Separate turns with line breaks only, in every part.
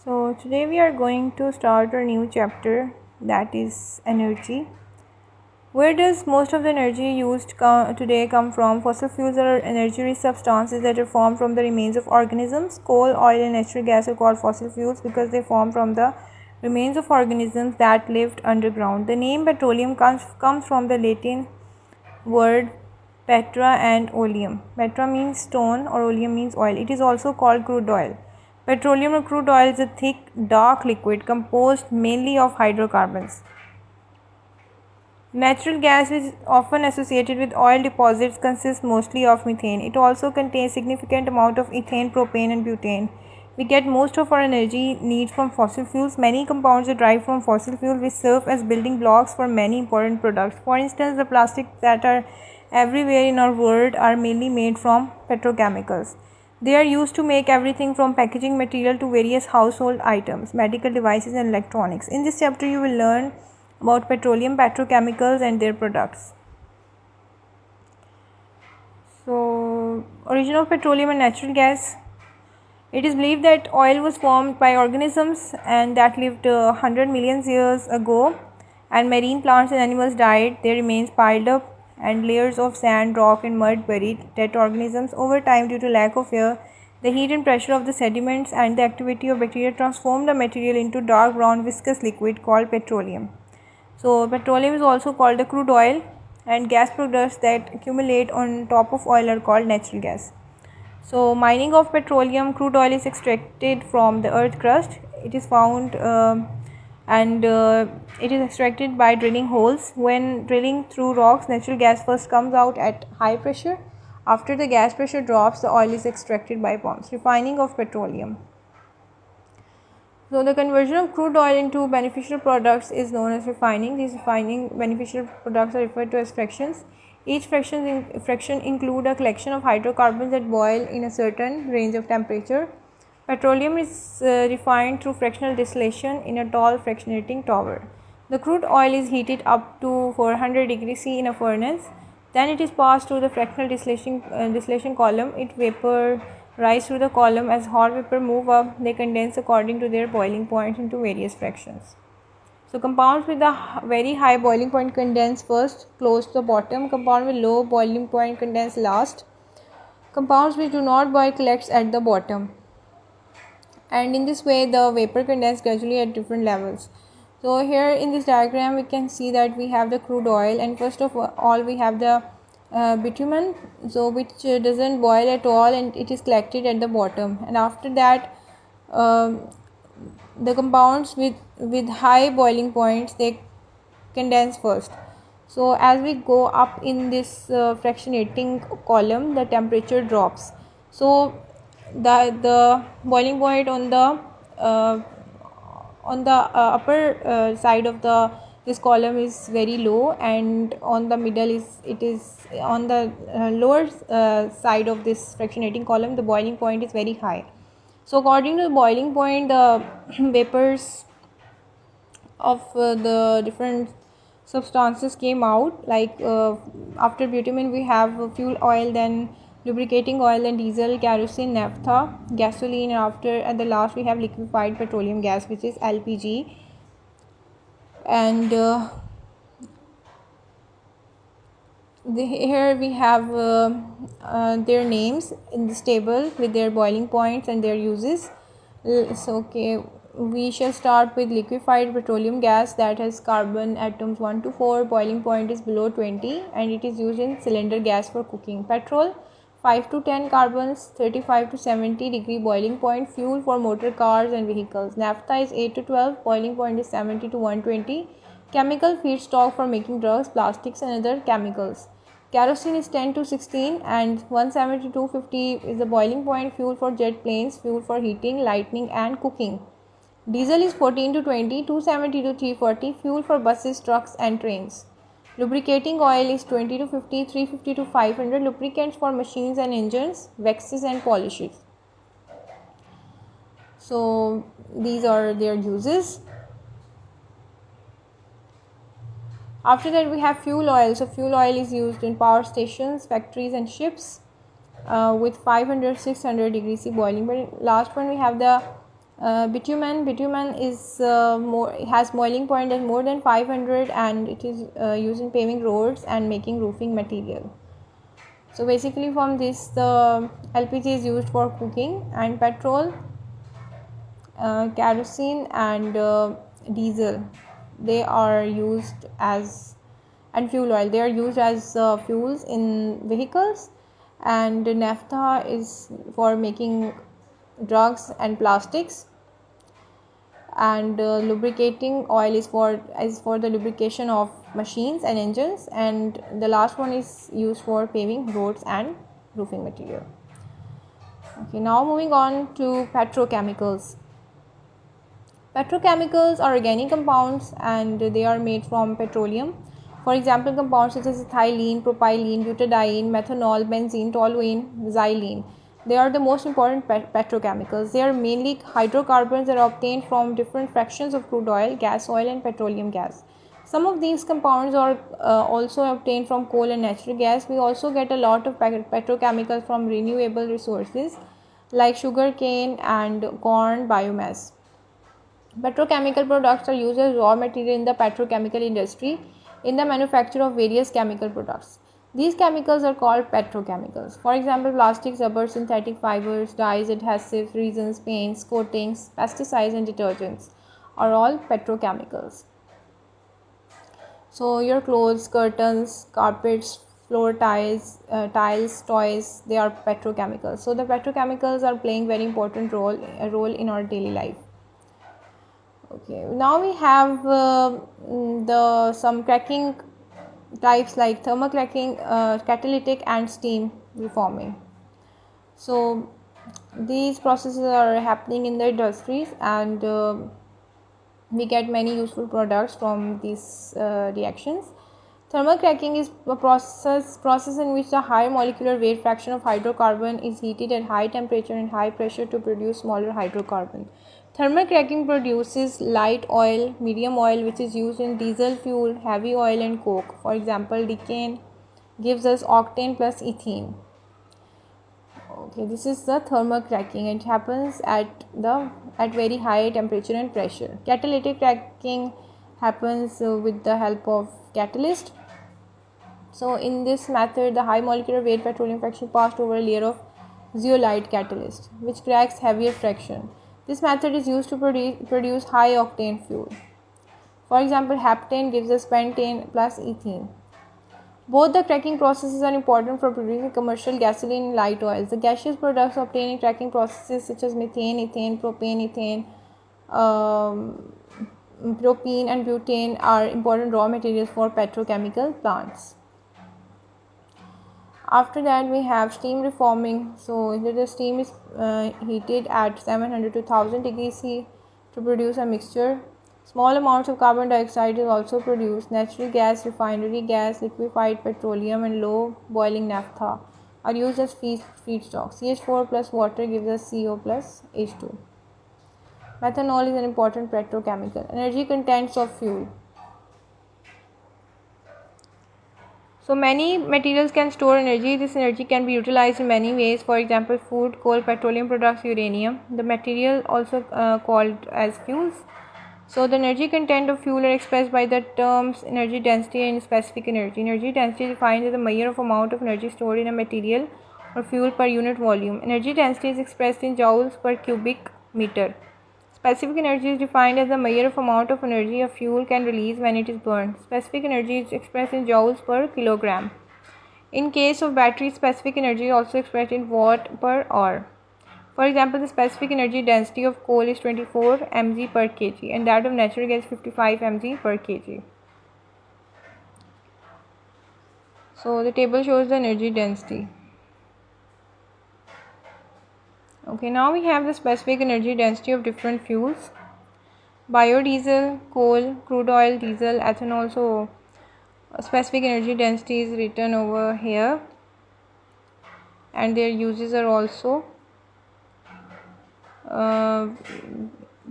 So, today we are going to start a new chapter, that is energy. Where does most of the energy used today come from? Fossil fuels are energy rich substances that are formed from the remains of organisms. Coal, oil, and natural gas are called fossil fuels because they form from the remains of organisms that lived underground. The name petroleum comes from the Latin word petra and oleum. Petra means stone or oleum means oil. It is also called crude oil. Petroleum or crude oil is a thick, dark liquid composed mainly of hydrocarbons. Natural gas, which is often associated with oil deposits, consists mostly of methane. It also contains significant amount of ethane, propane, and butane. We get most of our energy needs from fossil fuels. Many compounds are derived from fossil fuels, which serve as building blocks for many important products. For instance, the plastics that are everywhere in our world are mainly made from petrochemicals. They are used to make everything from packaging material to various household items, medical devices, and electronics. In this chapter, you will learn about petroleum, petrochemicals, and their products. So, origin of petroleum and natural gas. It is believed that oil was formed by organisms and that lived 100 million years ago, and marine plants and animals died. Their remains piled up, and layers of sand, rock, and mud buried dead organisms. Over time, due to lack of air, the heat and pressure of the sediments and the activity of bacteria transformed the material into dark brown viscous liquid called petroleum. So, petroleum is also called the crude oil, and gas products that accumulate on top of oil are called natural gas. So, mining of petroleum, crude oil is extracted from the earth crust. It is found and it is extracted by drilling holes. When drilling through rocks, natural gas first comes out at high pressure. After the gas pressure drops, the oil is extracted by pumps. Refining of petroleum. So, the conversion of crude oil into beneficial products is known as refining. These refining beneficial products are referred to as fractions. Each fraction include a collection of hydrocarbons that boil in a certain range of temperature. Petroleum is refined through fractional distillation in a tall fractionating tower. The crude oil is heated up to 400 degrees C in a furnace. Then it is passed through the fractional distillation column. It vapor rise through the column. As hot vapor move up, they condense according to their boiling points into various fractions. So, compounds with a very high boiling point condense first, close to the bottom. Compound with low boiling point condense last. Compounds which do not boil collects at the bottom. And in this way, the vapor condense gradually at different levels. So, here in this diagram, we can see that we have the crude oil, and first of all, we have the bitumen, so which doesn't boil at all, and it is collected at the bottom. And after that, the compounds with high boiling points, they condense first. So as we go up in this fractionating column, the temperature drops. So the boiling point uh, on the upper side of the this column is very low, and on the middle is on the lower side of this fractionating column, the boiling point is very high. So according to the boiling point, the vapors of the different substances came out, like after bitumen we have fuel oil, then lubricating oil, then diesel, kerosene, naphtha, gasoline, and after at the last we have liquefied petroleum gas, which is LPG. And here we have their names in this table with their boiling points and their uses. So okay, we shall start with liquefied petroleum gas that has carbon atoms 1 to 4, boiling point is below 20, and it is used in cylinder gas for cooking. Petrol 5 to 10 carbons, 35 to 70 degree boiling point, fuel for motor cars and vehicles. Naphtha is 8 to 12, boiling point is 70 to 120. Chemical feedstock for making drugs, plastics, and other chemicals. Kerosene is 10 to 16, and 170 to 250 is the boiling point, fuel for jet planes, fuel for heating, lighting, and cooking. Diesel is 14 to 20, 270 to 340, fuel for buses, trucks, and trains. Lubricating oil is 20 to 50, 350 to 500, lubricants for machines and engines, waxes, and polishes. So these are their uses. After that we have fuel oil. So fuel oil is used in power stations, factories, and ships with 500 600 degrees C boiling. But last one we have the Bitumen is has boiling point at more than 500, and it is used in paving roads and making roofing material. So basically from this the LPG is used for cooking, and petrol, kerosene and diesel, they are used as, and fuel oil, they are used as fuels in vehicles, and naphtha is for making drugs and plastics, and lubricating oil is for the lubrication of machines and engines, and the last one is used for paving roads and roofing material. Okay, now moving on to petrochemicals. Petrochemicals are organic compounds and they are made from petroleum. For example, compounds such as ethylene, propylene, butadiene, methanol, benzene, toluene, xylene. They are the most important petrochemicals. They are mainly hydrocarbons that are obtained from different fractions of crude oil, gas oil, and petroleum gas. Some of these compounds are also obtained from coal and natural gas. We also get a lot of petrochemicals from renewable resources like sugar cane and corn biomass. Petrochemical products are used as raw material in the petrochemical industry in the manufacture of various chemical products. These chemicals are called petrochemicals. For example, plastics, rubber, synthetic fibers, dyes, adhesives, resins, paints, coatings, pesticides, and detergents are all petrochemicals. So your clothes, curtains, carpets, floor tiles, toys, they are petrochemicals. So the petrochemicals are playing very important role in our daily life. Okay, now we have the some cracking types like thermocracking, catalytic, and steam reforming. So these processes are happening in the industries, and we get many useful products from these reactions. Thermal cracking is a process in which the higher molecular weight fraction of hydrocarbon is heated at high temperature and high pressure to produce smaller hydrocarbon. Thermal cracking produces light oil, medium oil, which is used in diesel fuel, heavy oil, and coke. For example, decane gives us octane plus ethene. Okay, this is the thermal cracking. It happens at very high temperature and pressure. Catalytic cracking happens with the help of catalyst. So in this method, the high molecular weight petroleum fraction passed over a layer of zeolite catalyst, which cracks heavier fraction. This method is used to produce high octane fuel. For example, heptane gives us pentane plus ethene. Both the cracking processes are important for producing commercial gasoline and light oils. The gaseous products obtained in cracking processes such as methane, ethane, propane, ethane, propene, and butane are important raw materials for petrochemical plants. After that, we have steam reforming. So the steam is heated at 700 to 1000 degrees C to produce a mixture. Small amounts of carbon dioxide is also produced. Natural gas, refinery gas, liquefied petroleum, and low boiling naphtha are used as feedstock. CH4 plus water gives us CO plus H2. Methanol is an important petrochemical. Energy contents of fuel. So many materials can store energy. This energy can be utilized in many ways. For example, food, coal, petroleum products, uranium. The material also called as fuels. So the energy content of fuel are expressed by the terms energy density and specific energy. Energy density is defined as a measure of amount of energy stored in a material or fuel per unit volume. Energy density is expressed in joules per cubic meter. Specific energy is defined as the measure of amount of energy a fuel can release when it is burned. Specific energy is expressed in joules per kilogram. In case of battery, specific energy is also expressed in watt per hour. For example, the specific energy density of coal is 24 mg per kg and that of natural gas 55 mg per kg. So the table shows the energy density. Okay, now we have the specific energy density of different fuels. Biodiesel, coal, crude oil, diesel, ethanol. So specific energy density is written over here and their uses are also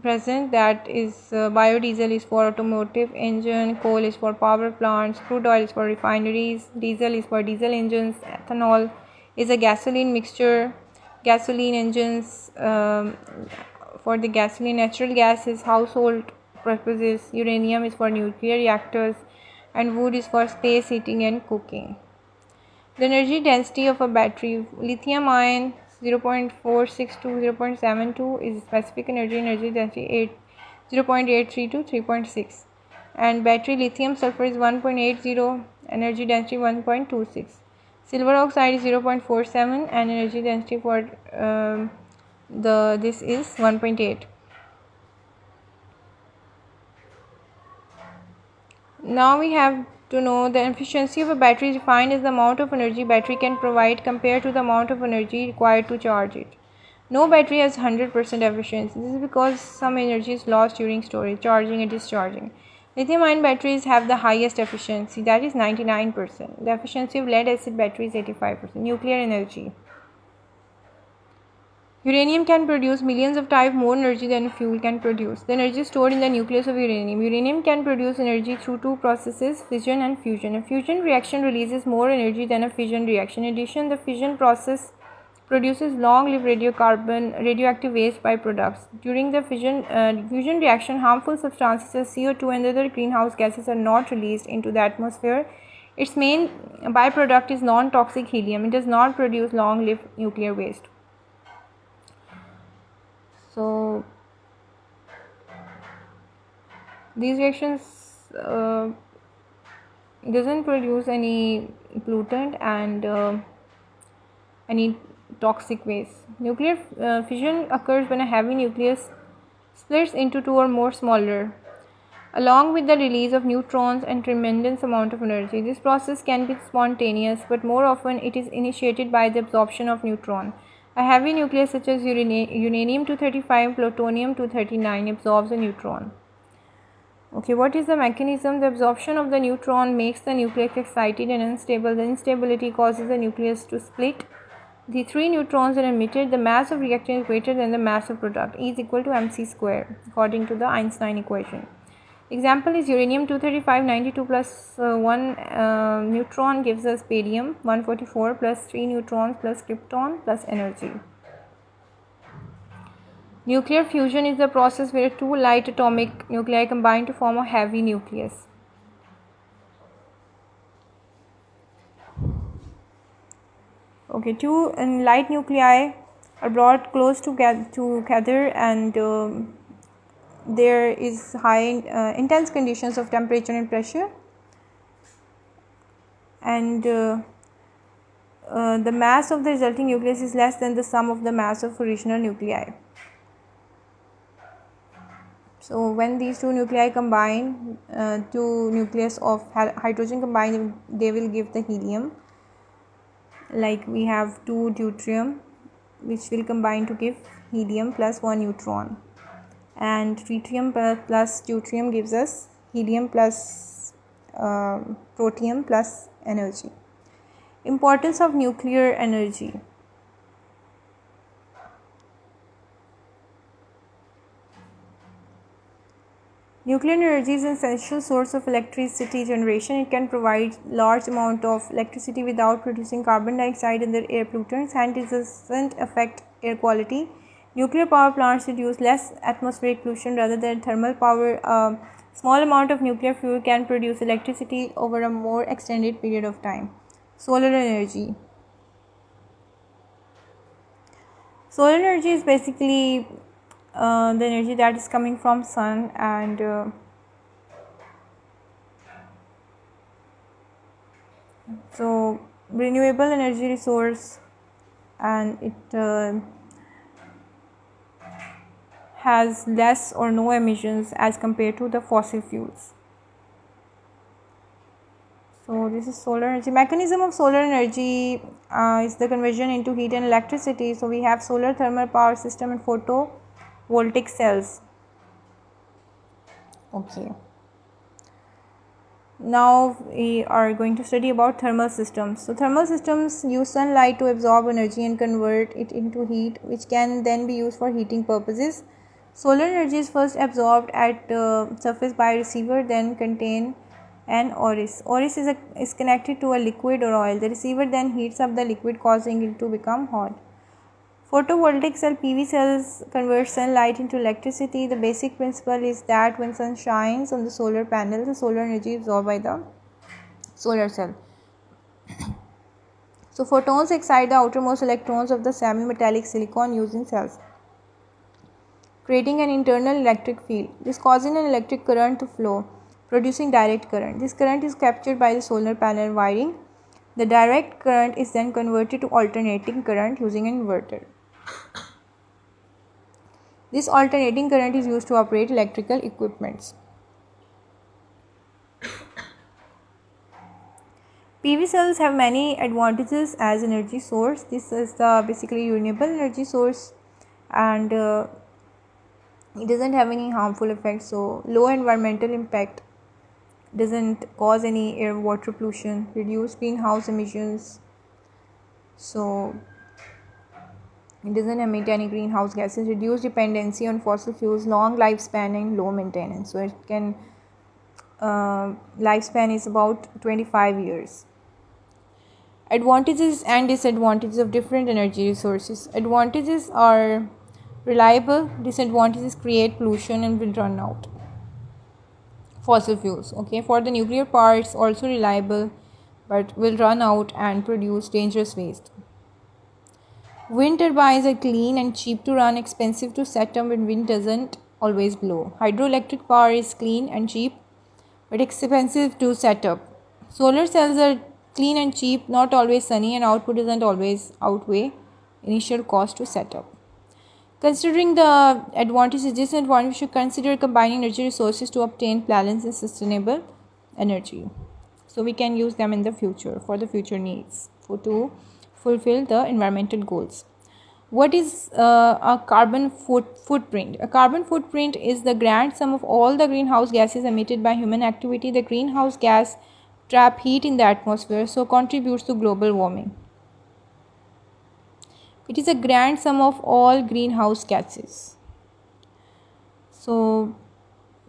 present. That is biodiesel is for automotive engine, coal is for power plants, crude oil is for refineries, diesel is for diesel engines, ethanol is a gasoline mixture, gasoline engines for the gasoline, natural gas is household purposes, uranium is for nuclear reactors, and wood is for space heating and cooking. The energy density of a battery, lithium ion 0.46 to 0.72 is specific energy density 0.83 to 3.6, and battery lithium sulfur is 1.80, energy density 1.26. Silver oxide is 0.47 and energy density for this is 1.8. Now we have to know the efficiency of a battery is defined as the amount of energy battery can provide compared to the amount of energy required to charge it. No battery has 100% efficiency. This is because some energy is lost during storage, charging and discharging. Lithium-ion batteries have the highest efficiency, that is 99%. The efficiency of lead-acid battery is 85%. Nuclear energy. Uranium can produce millions of times more energy than fuel can produce. The energy stored in the nucleus of uranium. Uranium can produce energy through two processes, fission and fusion. A fusion reaction releases more energy than a fission reaction. In addition, the fission process produces long-lived radioactive waste byproducts. During the fusion reaction, harmful substances such as CO2 and other greenhouse gases are not released into the atmosphere. Its main byproduct is non-toxic helium. It does not produce long-lived nuclear waste. So these reactions doesn't produce any pollutant and any toxic waste. Nuclear fission occurs when a heavy nucleus splits into two or more smaller, along with the release of neutrons and tremendous amount of energy. This process can be spontaneous, but more often it is initiated by the absorption of neutron. A heavy nucleus such as uranium-235, plutonium-239 absorbs a neutron. Okay, what is the mechanism? The absorption of the neutron makes the nucleus excited and unstable. The instability causes the nucleus to split. The three neutrons are emitted. The mass of reactant is greater than the mass of product. E is equal to mc square according to the Einstein equation. Example is uranium-235, 92 plus 1 neutron gives us barium 144 plus 3 neutrons plus krypton plus energy. Nuclear fusion is the process where two light atomic nuclei combine to form a heavy nucleus. Okay, two light nuclei are brought close together and there is intense conditions of temperature and pressure, and the mass of the resulting nucleus is less than the sum of the mass of original nuclei. So when these two nuclei combine, two nucleus of hydrogen combine, they will give the helium. Like we have two deuterium which will combine to give helium plus one neutron, and tritium plus deuterium gives us helium plus protium plus energy. Importance of nuclear energy. Nuclear energy is an essential source of electricity generation. It can provide large amount of electricity without producing carbon dioxide and the air pollutants, and it doesn't affect air quality. Nuclear power plants produce less atmospheric pollution rather than thermal power. A small amount of nuclear fuel can produce electricity over a more extended period of time. Solar energy. Solar energy is basically the energy that is coming from sun, and so renewable energy resource, and it has less or no emissions as compared to the fossil fuels. So this is solar energy. Mechanism of solar energy is the conversion into heat and electricity. So we have solar thermal power system and photovoltaic cells. Okay. Now we are going to study about thermal systems. So thermal systems use sunlight to absorb energy and convert it into heat, which can then be used for heating purposes. Solar energy is first absorbed at the surface by a receiver, then contain an Oris. Oris is connected to a liquid or oil. The receiver then heats up the liquid, causing it to become hot. Photovoltaic cell PV cells convert sunlight into electricity. The basic principle is that when sun shines on the solar panel, the solar energy is absorbed by the solar cell. So photons excite the outermost electrons of the semi-metallic silicon used in cells, creating an internal electric field. This causes an electric current to flow, producing direct current. This current is captured by the solar panel wiring. The direct current is then converted to alternating current using an inverter. This alternating current is used to operate electrical equipments. PV cells have many advantages as energy source. This is the basically renewable energy source, and it doesn't have any harmful effects. So low environmental impact, doesn't cause any air water pollution, reduce greenhouse emissions. So it doesn't emit any greenhouse gases, reduce dependency on fossil fuels, long lifespan and low maintenance. So it can lifespan is about 25 years. Advantages and disadvantages of different energy resources. Advantages are reliable, disadvantages create pollution and will run out. Fossil fuels, okay, for the nuclear power it's also reliable but will run out and produce dangerous waste. Wind turbines are clean and cheap to run, expensive to set up when wind doesn't always blow. Hydroelectric power is clean and cheap but expensive to set up. Solar cells are clean and cheap, not always sunny, and output doesn't always outweigh initial cost to set up. Considering the advantages and disadvantages, we should consider combining energy resources to obtain balanced and sustainable energy. So we can use them in the future for the future needs to fulfill the environmental goals. What is a carbon footprint? A carbon footprint is the grand sum of all the greenhouse gases emitted by human activity. The greenhouse gas trap heat in the atmosphere, so contributes to global warming. It is a grand sum of all greenhouse gases. So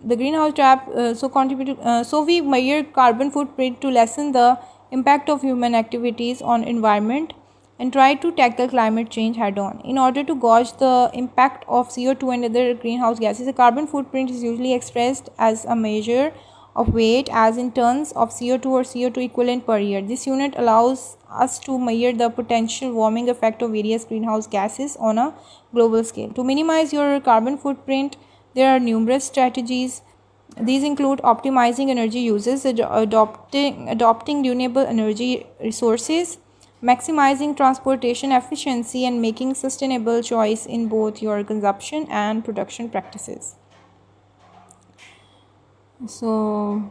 the greenhouse trap so we measure carbon footprint to lessen the impact of human activities on environment and try to tackle climate change head on. In order to gauge the impact of CO2 and other greenhouse gases, the carbon footprint is usually expressed as a measure of weight, as in tons of CO2 or CO2 equivalent per year. This unit allows us to measure the potential warming effect of various greenhouse gases on a global scale. To minimize your carbon footprint, there are numerous strategies. These include optimizing energy uses, adopting renewable energy resources, maximizing transportation efficiency, and making sustainable choice in both your consumption and production practices. So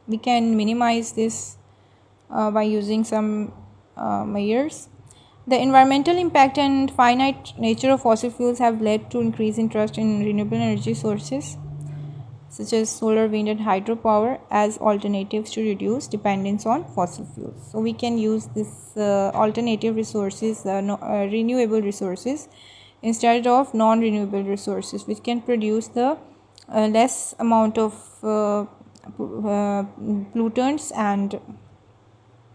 we can minimize this by using some measures. The environmental impact and finite nature of fossil fuels have led to increased interest in renewable energy sources such as solar, wind and hydropower as alternatives to reduce dependence on fossil fuels. So we can use this alternative resources, renewable resources instead of non-renewable resources, which can produce the less amount of pollutants and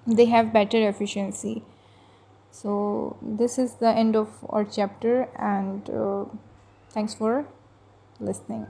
they have better efficiency. So this is the end of our chapter, and thanks for listening.